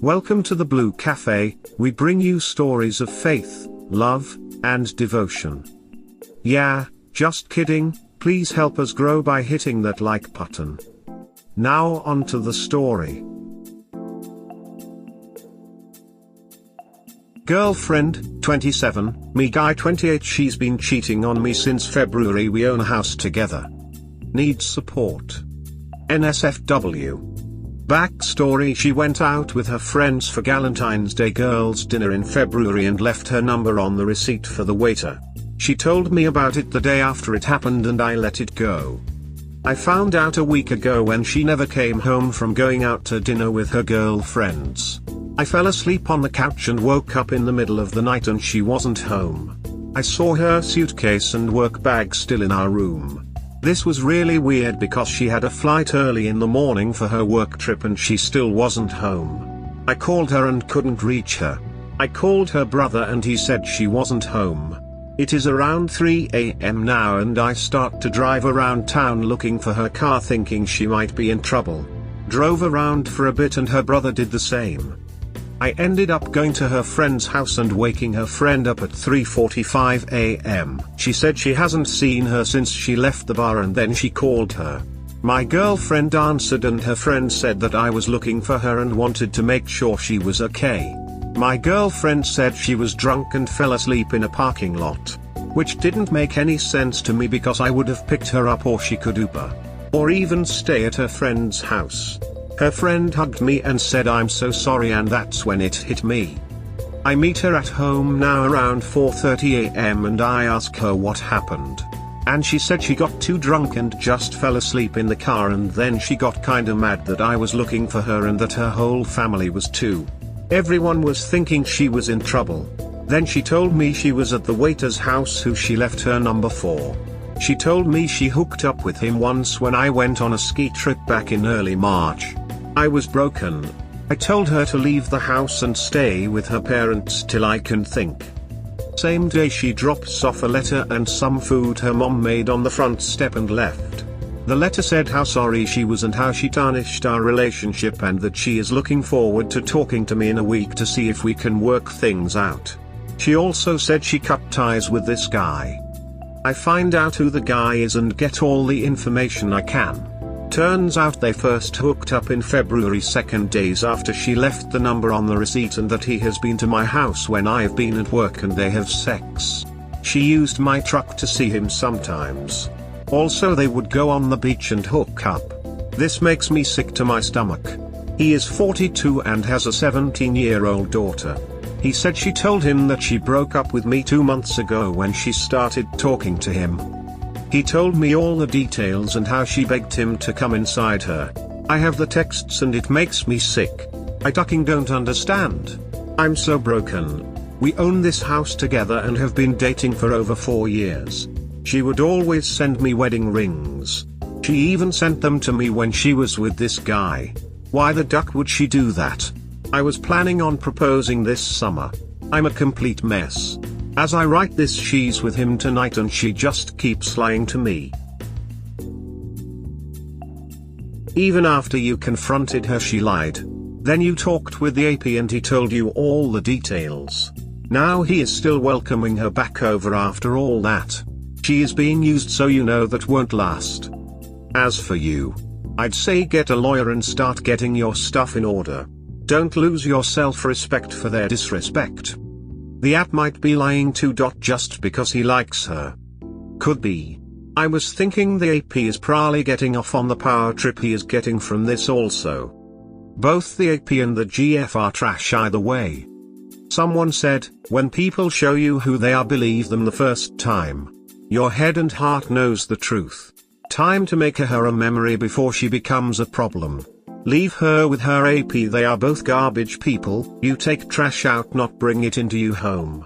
Welcome to the Blue Cafe. We bring you stories of faith, love, and devotion. Yeah, just kidding, please help us grow by hitting that like button. Now on to the story. Girlfriend, 27, me guy 28, she's been cheating on me since February, we own a house together. Needs support. NSFW. Backstory: she went out with her friends for Valentine's Day girls' dinner in February and left her number on the receipt for the waiter. She told me about it the day after it happened and I let it go. I found out a week ago when she never came home from going out to dinner with her girlfriends. I fell asleep on the couch and woke up in the middle of the night and she wasn't home. I saw her suitcase and work bag still in our room. This was really weird because she had a flight early in the morning for her work trip and she still wasn't home. I called her and couldn't reach her. I called her brother and he said she wasn't home. It is around 3 a.m. now and I start to drive around town looking for her car thinking she might be in trouble. Drove around for a bit and her brother did the same. I ended up going to her friend's house and waking her friend up at 3:45 a.m. She said she hasn't seen her since she left the bar and then she called her. My girlfriend answered and her friend said that I was looking for her and wanted to make sure she was okay. My girlfriend said she was drunk and fell asleep in a parking lot. Which didn't make any sense to me because I would have picked her up or she could Uber. Or even stay at her friend's house. Her friend hugged me and said I'm so sorry and that's when it hit me. I meet her at home now around 4:30 a.m. and I ask her what happened. And she said she got too drunk and just fell asleep in the car and then she got kinda mad that I was looking for her and that her whole family was too. Everyone was thinking she was in trouble. Then she told me she was at the waiter's house who she left her number for. She told me she hooked up with him once when I went on a ski trip back in early March. I was broken. I told her to leave the house and stay with her parents till I can think. Same day she drops off a letter and some food her mom made on the front step and left. The letter said how sorry she was and how she tarnished our relationship and that she is looking forward to talking to me in a week to see if we can work things out. She also said she cut ties with this guy. I find out who the guy is and get all the information I can. Turns out they first hooked up in February 2nd, days after she left the number on the receipt, and that he has been to my house when I have been at work and they have sex. She used my truck to see him sometimes. Also they would go on the beach and hook up. This makes me sick to my stomach. He is 42 and has a 17-year-old daughter. He said she told him that she broke up with me 2 months ago when she started talking to him. He told me all the details and how she begged him to come inside her. I have the texts and it makes me sick. I fucking don't understand. I'm so broken. We own this house together and have been dating for over 4 years. She would always send me wedding rings. She even sent them to me when she was with this guy. Why the duck would she do that? I was planning on proposing this summer. I'm a complete mess. As I write this, she's with him tonight and she just keeps lying to me. Even after you confronted her, she lied. Then you talked with the AP and he told you all the details. Now he is still welcoming her back over after all that. She is being used, so you know that won't last. As for you, I'd say get a lawyer and start getting your stuff in order. Don't lose your self-respect for their disrespect. The app might be lying too. Just because he likes her. Could be. I was thinking the AP is probably getting off on the power trip he is getting from this also. Both the AP and the GF are trash either way. Someone said, when people show you who they are, believe them the first time. Your head and heart knows the truth. Time to make her a memory before she becomes a problem. Leave her with her AP, they are both garbage people. You take trash out, not bring it into your home.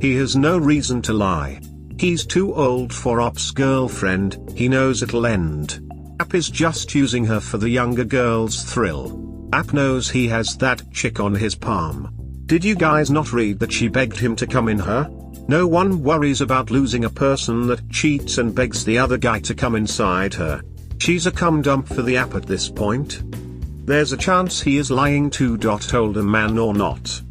He has no reason to lie. He's too old for Op's girlfriend, he knows it'll end. App is just using her for the younger girl's thrill. App knows he has that chick on his palm. Did you guys not read that she begged him to come in her? No one worries about losing a person that cheats and begs the other guy to come inside her. She's a cum dump for the app at this point. There's a chance he is lying to. Told a man or not.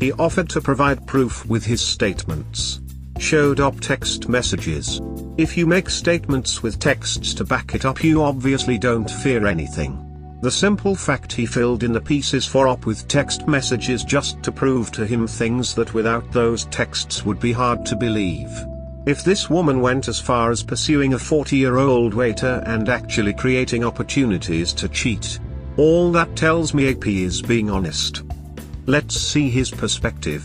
He offered to provide proof with his statements. Showed up text messages. If you make statements with texts to back it up, you obviously don't fear anything. The simple fact he filled in the pieces for op with text messages just to prove to him things that without those texts would be hard to believe. If this woman went as far as pursuing a 40-year-old waiter and actually creating opportunities to cheat, all that tells me AP is being honest. Let's see his perspective.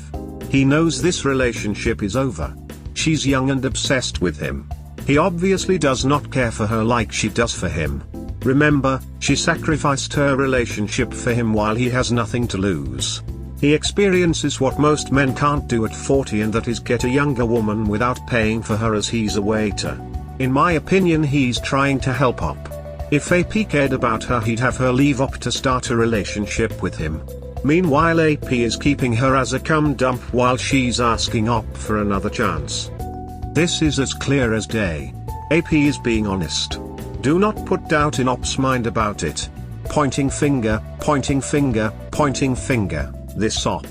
He knows this relationship is over. She's young and obsessed with him. He obviously does not care for her like she does for him. Remember, she sacrificed her relationship for him while he has nothing to lose. He experiences what most men can't do at 40, and that is get a younger woman without paying for her, as he's a waiter. In my opinion, he's trying to help op. If AP cared about her, he'd have her leave op to start a relationship with him. Meanwhile, AP is keeping her as a cum dump while she's asking op for another chance. This is as clear as day. AP is being honest. Do not put doubt in op's mind about it. Pointing finger, pointing finger, pointing finger, this op.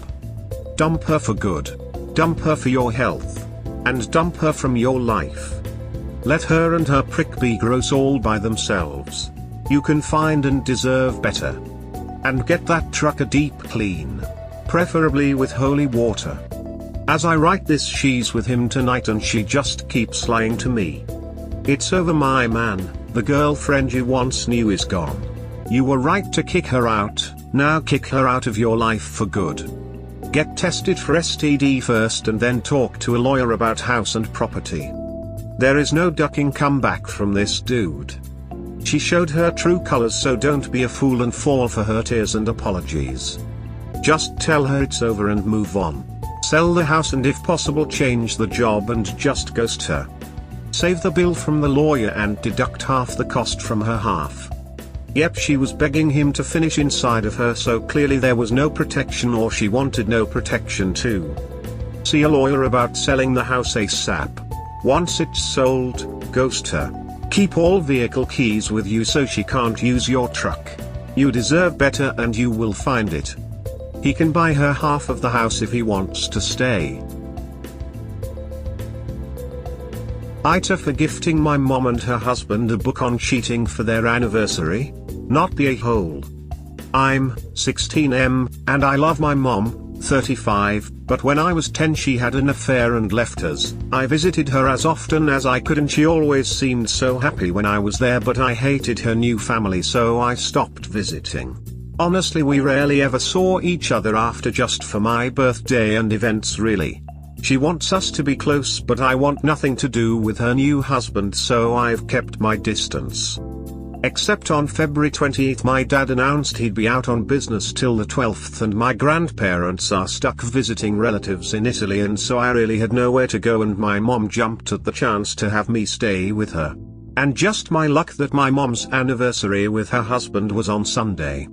Dump her for good. Dump her for your health. And dump her from your life. Let her and her prick be gross all by themselves. You can find and deserve better. And get that truck a deep clean. Preferably with holy water. As I write this, she's with him tonight and she just keeps lying to me. It's over, my man. The girlfriend you once knew is gone. You were right to kick her out, now kick her out of your life for good. Get tested for STD first and then talk to a lawyer about house and property. There is no ducking comeback from this dude. She showed her true colors, so don't be a fool and fall for her tears and apologies. Just tell her it's over and move on. Sell the house and if possible change the job and just ghost her. Save the bill from the lawyer and deduct half the cost from her half. Yep, she was begging him to finish inside of her, so clearly there was no protection, or she wanted no protection too. See a lawyer about selling the house ASAP. Once it's sold, ghost her. Keep all vehicle keys with you so she can't use your truck. You deserve better and you will find it. He can buy her half of the house if he wants to stay. AITA for gifting my mom and her husband a book on cheating for their anniversary. Not the a-hole. I'm 16M, and I love my mom, 35, but when I was 10 she had an affair and left us. I visited her as often as I could and she always seemed so happy when I was there, but I hated her new family so I stopped visiting. Honestly, we rarely ever saw each other after, just for my birthday and events really. She wants us to be close, but I want nothing to do with her new husband, so I've kept my distance. Except on February 20th my dad announced he'd be out on business till the 12th and my grandparents are stuck visiting relatives in Italy, and so I really had nowhere to go and my mom jumped at the chance to have me stay with her. And just my luck that my mom's anniversary with her husband was on Sunday.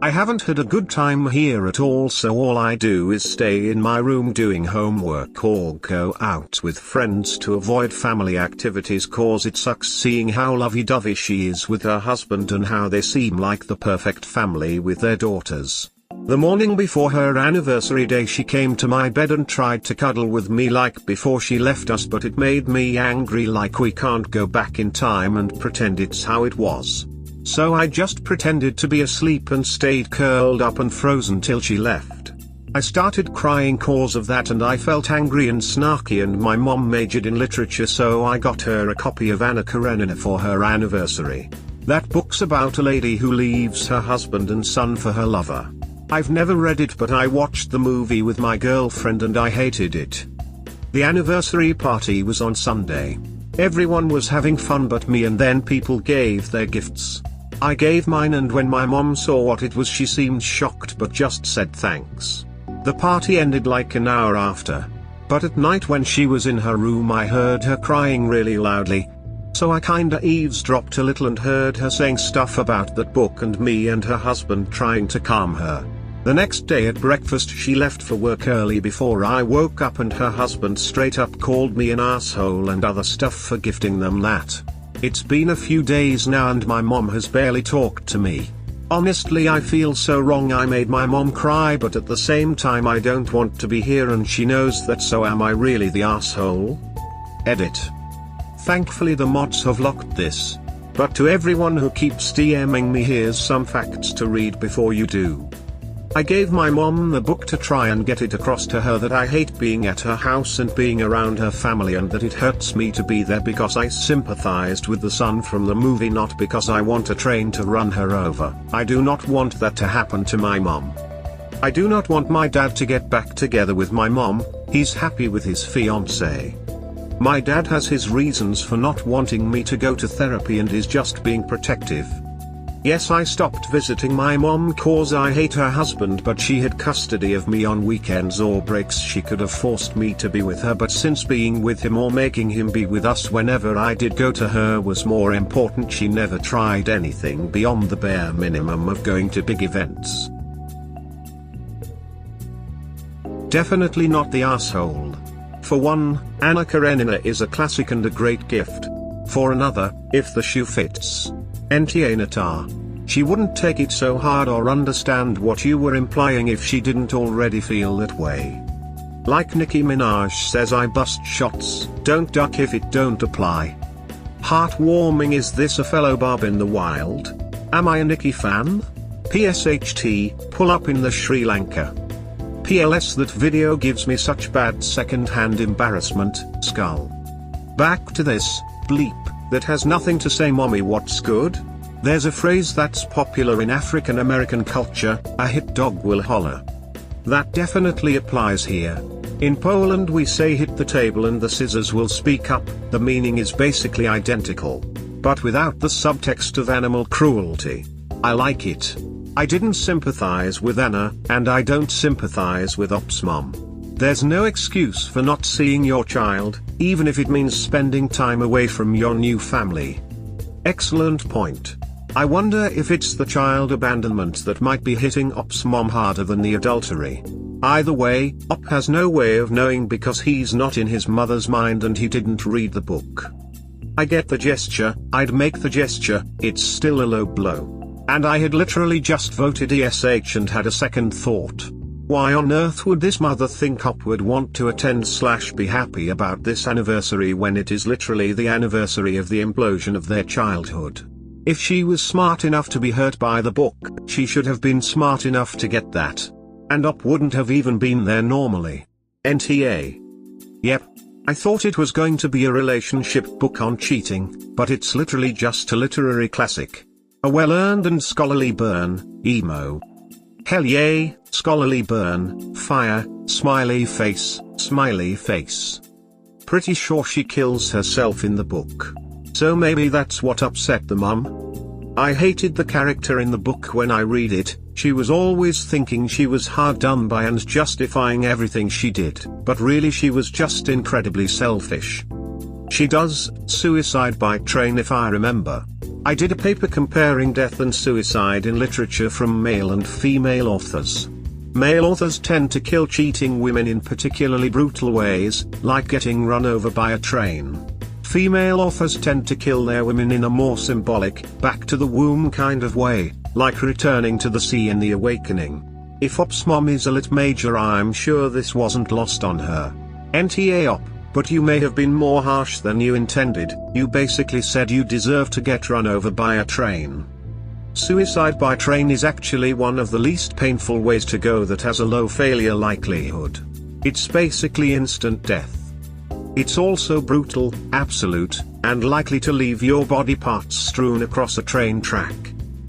I haven't had a good time here at all, so all I do is stay in my room doing homework or go out with friends to avoid family activities, cause it sucks seeing how lovey-dovey she is with her husband and how they seem like the perfect family with their daughters. The morning before her anniversary day she came to my bed and tried to cuddle with me like before she left us, but it made me angry, like we can't go back in time and pretend it's how it was. So I just pretended to be asleep and stayed curled up and frozen till she left. I started crying cause of that and I felt angry and snarky, and my mom majored in literature so I got her a copy of Anna Karenina for her anniversary. That book's about a lady who leaves her husband and son for her lover. I've never read it, but I watched the movie with my girlfriend and I hated it. The anniversary party was on Sunday. Everyone was having fun but me, and then people gave their gifts. I gave mine, and when my mom saw what it was she seemed shocked but just said thanks. The party ended like an hour after. But at night when she was in her room I heard her crying really loudly. So I kinda eavesdropped a little and heard her saying stuff about that book and me and her husband trying to calm her. The next day at breakfast she left for work early before I woke up, and her husband straight up called me an asshole and other stuff for gifting them that. It's been a few days now and my mom has barely talked to me. Honestly, I feel so wrong. I made my mom cry, but at the same time I don't want to be here and she knows that, so am I really the asshole? Edit. Thankfully the mods have locked this. But to everyone who keeps DMing me, here's some facts to read before you do. I gave my mom the book to try and get it across to her that I hate being at her house and being around her family, and that it hurts me to be there because I sympathized with the son from the movie, not because I want a train to run her over. I do not want that to happen to my mom. I do not want my dad to get back together with my mom. He's happy with his fiancée. My dad has his reasons for not wanting me to go to therapy and is just being protective. Yes, I stopped visiting my mom cause I hate her husband, but she had custody of me on weekends or breaks. She could have forced me to be with her, but since being with him or making him be with us whenever I did go to her was more important, she never tried anything beyond the bare minimum of going to big events. Definitely not the asshole. For one, Anna Karenina is a classic and a great gift. For another, if the shoe fits. AITA. She wouldn't take it so hard or understand what you were implying if she didn't already feel that way. Like Nicki Minaj says, I bust shots, don't duck if it don't apply. Heartwarming. Is this a fellow Barb in the wild? Am I a Nicki fan? PSHT, pull up in the Sri Lanka. PLS, that video gives me such bad second-hand embarrassment, skull. Back to this, bleep, that has nothing to say. Mommy, what's good? There's a phrase that's popular in African American culture, a hit dog will holler. That definitely applies here. In Poland we say hit the table and the scissors will speak up. The meaning is basically identical, but without the subtext of animal cruelty. I like it. I didn't sympathize with Anna, and I don't sympathize with Op's mom. There's no excuse for not seeing your child, even if it means spending time away from your new family. Excellent point. I wonder if it's the child abandonment that might be hitting Op's mom harder than the adultery. Either way, Op has no way of knowing because he's not in his mother's mind and he didn't read the book. I get the gesture, I'd make the gesture, it's still a low blow. And I had literally just voted ESH and had a second thought. Why on earth would this mother think Op would want to attend/be happy about this anniversary when it is literally the anniversary of the implosion of their childhood? If she was smart enough to be hurt by the book, she should have been smart enough to get that. And Op wouldn't have even been there normally. NTA. Yep. I thought it was going to be a relationship book on cheating, but it's literally just a literary classic. A well-earned and scholarly burn, emo. Hell yay, scholarly burn, fire, smiley face, smiley face. Pretty sure she kills herself in the book. So maybe that's what upset the mum? I hated the character in the book when I read it. She was always thinking she was hard done by and justifying everything she did, but really she was just incredibly selfish. She does suicide by train if I remember. I did a paper comparing death and suicide in literature from male and female authors. Male authors tend to kill cheating women in particularly brutal ways, like getting run over by a train. Female authors tend to kill their women in a more symbolic, back to the womb kind of way, like returning to the sea in The Awakening. If Op's mom is a lit major, I'm sure this wasn't lost on her. NTA Op. But you may have been more harsh than you intended. You basically said you deserve to get run over by a train. Suicide by train is actually one of the least painful ways to go that has a low failure likelihood. It's basically instant death. It's also brutal, absolute, and likely to leave your body parts strewn across a train track.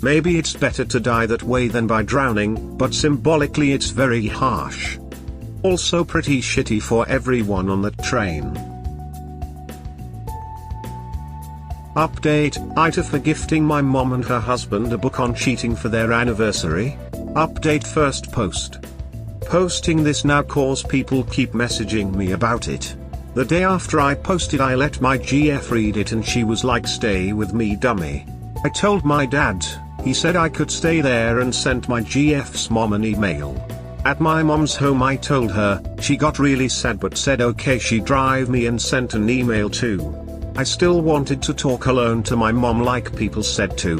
Maybe it's better to die that way than by drowning, but symbolically it's very harsh. Also pretty shitty for everyone on that train. Update, AITA for gifting my mom and her husband a book on cheating for their anniversary. Update first post. Posting this now cause people keep messaging me about it. The day after I posted I let my GF read it and she was like, stay with me dummy. I told my dad, he said I could stay there and sent my GF's mom an email. At my mom's home I told her, she got really sad but said okay, she drive me and sent an email too. I still wanted to talk alone to my mom like people said to.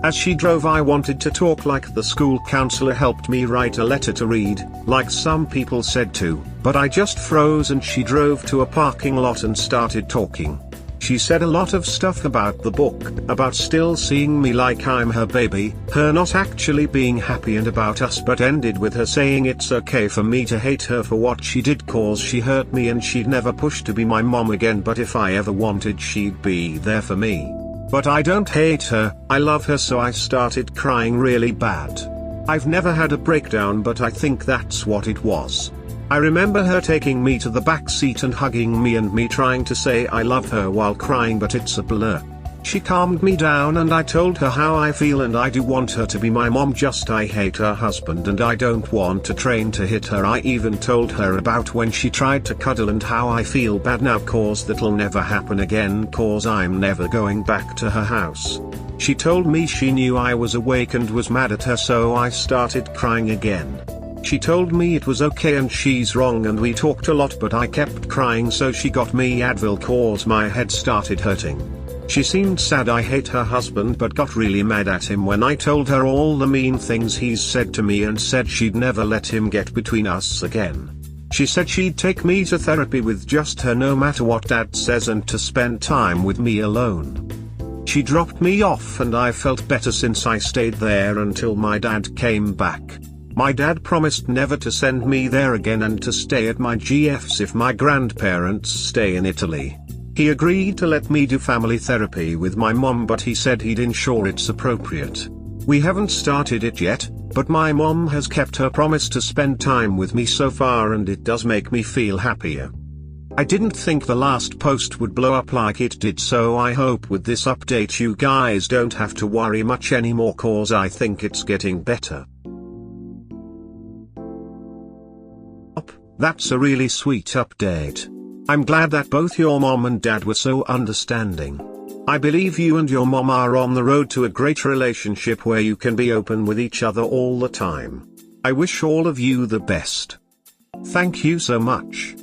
As she drove I wanted to talk like the school counselor helped me write a letter to read, like some people said to, but I just froze and she drove to a parking lot and started talking. She said a lot of stuff about the book, about still seeing me like I'm her baby, her not actually being happy and about us, but ended with her saying it's okay for me to hate her for what she did cause she hurt me and she'd never push to be my mom again, but if I ever wanted she'd be there for me. But I don't hate her, I love her. So I started crying really bad. I've never had a breakdown, but I think that's what it was. I remember her taking me to the back seat and hugging me and me trying to say I love her while crying, but it's a blur. She calmed me down and I told her how I feel and I do want her to be my mom, just I hate her husband and I don't want to train to hit her. I even told her about when she tried to cuddle and how I feel bad now cause that'll never happen again cause I'm never going back to her house. She told me she knew I was awake and was mad at her, so I started crying again. She told me it was okay and she's wrong and we talked a lot, but I kept crying, so she got me Advil cause my head started hurting. She seemed sad I hate her husband but got really mad at him when I told her all the mean things he's said to me and said she'd never let him get between us again. She said she'd take me to therapy with just her no matter what dad says and to spend time with me alone. She dropped me off and I felt better since I stayed there until my dad came back. My dad promised never to send me there again and to stay at my GF's if my grandparents stay in Italy. He agreed to let me do family therapy with my mom, but he said he'd ensure it's appropriate. We haven't started it yet, but my mom has kept her promise to spend time with me so far and it does make me feel happier. I didn't think the last post would blow up like it did, so I hope with this update you guys don't have to worry much anymore cause I think it's getting better. That's a really sweet update. I'm glad that both your mom and dad were so understanding. I believe you and your mom are on the road to a great relationship where you can be open with each other all the time. I wish all of you the best. Thank you so much.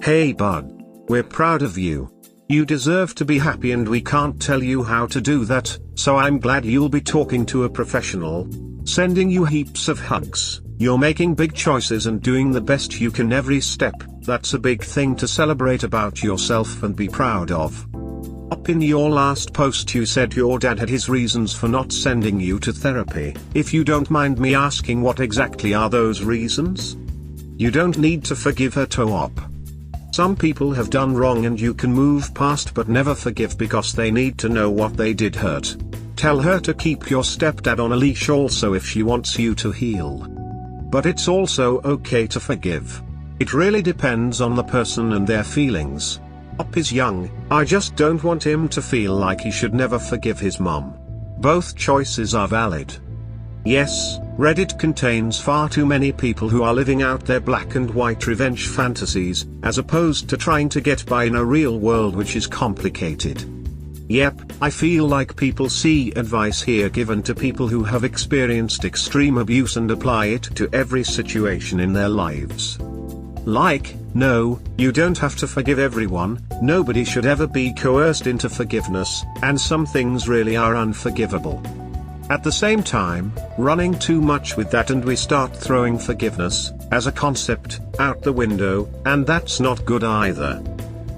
Hey bud. We're proud of you. You deserve to be happy and we can't tell you how to do that, so I'm glad you'll be talking to a professional. Sending you heaps of hugs. You're making big choices and doing the best you can every step. That's a big thing to celebrate about yourself and be proud of. Up in your last post you said your dad had his reasons for not sending you to therapy. If you don't mind me asking, what exactly are those reasons? You don't need to forgive her Toe-op. Some people have done wrong and you can move past but never forgive because they need to know what they did hurt. Tell her to keep your stepdad on a leash also if she wants you to heal. But it's also okay to forgive. It really depends on the person and their feelings. Op is young, I just don't want him to feel like he should never forgive his mom. Both choices are valid. Yes, Reddit contains far too many people who are living out their black and white revenge fantasies, as opposed to trying to get by in a real world which is complicated. Yep, I feel like people see advice here given to people who have experienced extreme abuse and apply it to every situation in their lives. Like, no, you don't have to forgive everyone, nobody should ever be coerced into forgiveness, and some things really are unforgivable. At the same time, running too much with that and we start throwing forgiveness, as a concept, out the window, and that's not good either.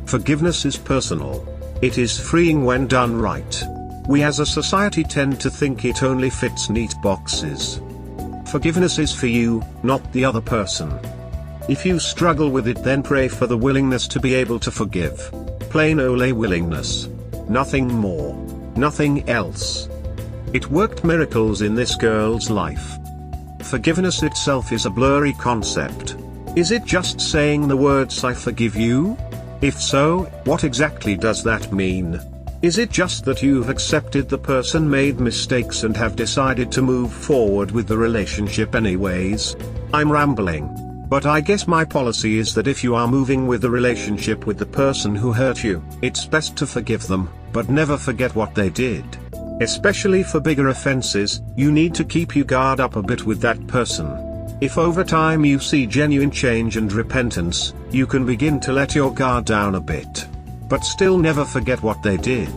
Forgiveness is personal. It is freeing when done right. We as a society tend to think it only fits neat boxes. Forgiveness is for you, not the other person. If you struggle with it, then pray for the willingness to be able to forgive. Plain ole willingness. Nothing more. Nothing else. It worked miracles in this girl's life. Forgiveness itself is a blurry concept. Is it just saying the words "I forgive you"? If so, what exactly does that mean? Is it just that you've accepted the person made mistakes and have decided to move forward with the relationship anyways? I'm rambling. But I guess my policy is that if you are moving with the relationship with the person who hurt you, it's best to forgive them, but never forget what they did. Especially for bigger offenses, you need to keep your guard up a bit with that person. If over time you see genuine change and repentance, you can begin to let your guard down a bit. But still never forget what they did.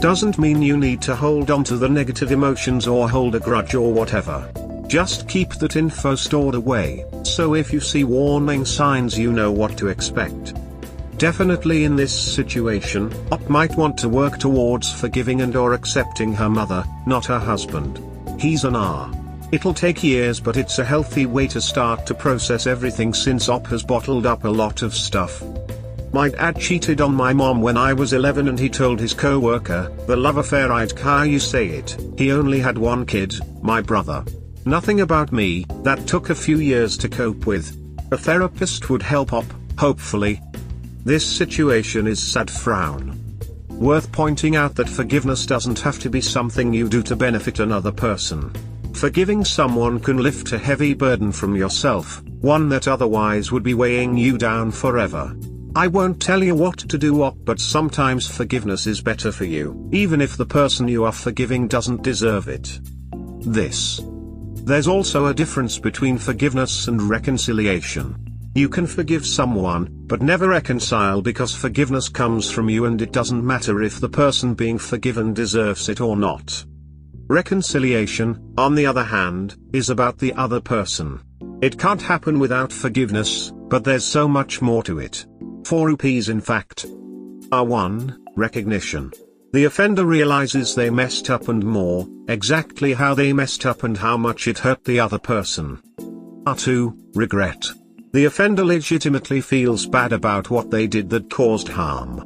doesn't mean you need to hold on to the negative emotions or hold a grudge or whatever. Just keep that info stored away, so if you see warning signs you know what to expect. Definitely in this situation, Op might want to work towards forgiving and or accepting her mother, not her husband. He's an R. It'll take years, but it's a healthy way to start to process everything since Op has bottled up a lot of stuff. My dad cheated on my mom when I was 11 and he told his co-worker, the love affair I'd how you say it, he only had one kid, my brother. Nothing about me, that took a few years to cope with. A therapist would help Op, hopefully. This situation is sad frown. Worth pointing out that forgiveness doesn't have to be something you do to benefit another person. Forgiving someone can lift a heavy burden from yourself, one that otherwise would be weighing you down forever. I won't tell you what to do, Op, but sometimes forgiveness is better for you, even if the person you are forgiving doesn't deserve it. There's also a difference between forgiveness and reconciliation. You can forgive someone, but never reconcile because forgiveness comes from you and it doesn't matter if the person being forgiven deserves it or not. Reconciliation, on the other hand, is about the other person. It can't happen without forgiveness, but there's so much more to it. 4 rupees in fact. R1, recognition. The offender realizes they messed up and more, exactly how they messed up and how much it hurt the other person. R2, regret. The offender legitimately feels bad about what they did that caused harm.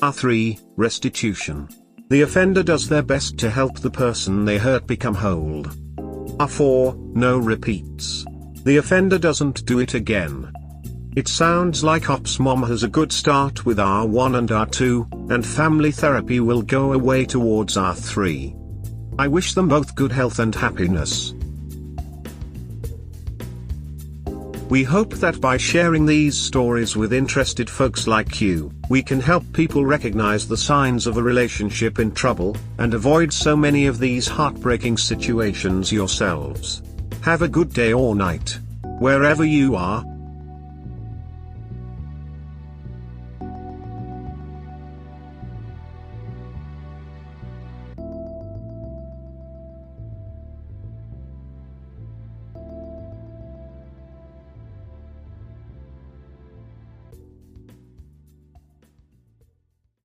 R3, restitution. The offender does their best to help the person they hurt become whole. R4, no repeats. The offender doesn't do it again. It sounds like Op's mom has a good start with R1 and R2, and family therapy will go a way towards R3. I wish them both good health and happiness. We hope that by sharing these stories with interested folks like you, we can help people recognize the signs of a relationship in trouble, and avoid so many of these heartbreaking situations yourselves. Have a good day or night, wherever you are.